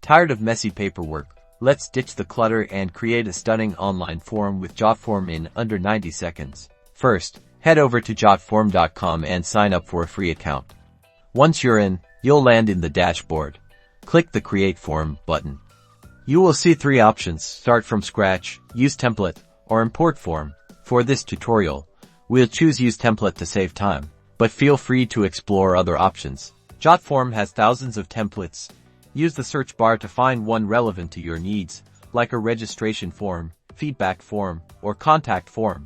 Tired of messy paperwork? Let's ditch the clutter and create a stunning online form with Jotfrom in under 90 seconds. First, head over to jotfrom.com and sign up for a free account. Once you're in, you'll land in the dashboard. Click the Create Form button. You will see three options: Start from scratch, Use template, or Import form. For this tutorial, we'll choose Use template to save time, but feel free to explore other options. Jotfrom has thousands of templates. Use the search bar to find one relevant to your needs, like a registration form, feedback form, or contact form.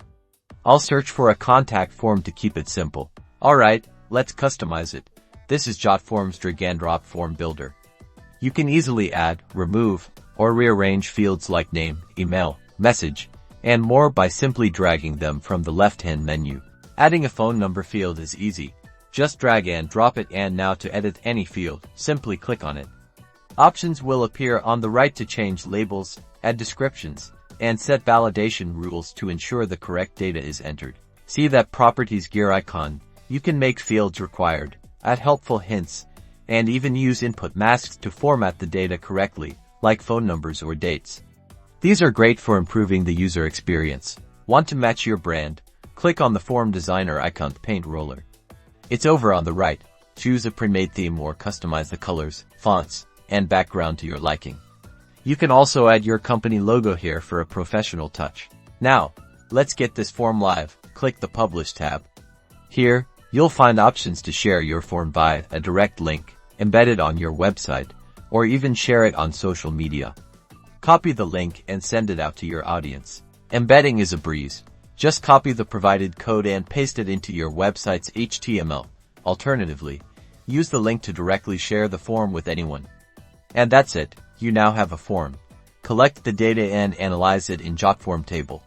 I'll search for a contact form to keep it simple. Alright, let's customize it. This is Jotfrom's drag-and-drop form builder. You can easily add, remove, or rearrange fields like name, email, message, and more by simply dragging them from the left-hand menu. Adding a phone number field is easy. Just drag and drop it, and now to edit any field, simply click on it. Options will appear on the right to change labels, add descriptions, and set validation rules to ensure the correct data is entered. See that properties gear icon? You can make fields required, add helpful hints, and even use input masks to format the data correctly, like phone numbers or dates. These are great for improving the user experience. Want to match your brand? Click on the Form Designer icon paint roller. It's over on the right. Choose a pre-made theme or customize the colors, fonts, and background to your liking. You can also add your company logo here for a professional touch. Now, let's get this form live. Click the Publish tab. Here, you'll find options to share your form via a direct link, embed it on your website, or even share it on social media. Copy the link and send it out to your audience. Embedding is a breeze. Just copy the provided code and paste it into your website's HTML. Alternatively, use the link to directly share the form with anyone. And that's it, you now have a form. Collect the data and analyze it in Jotform table.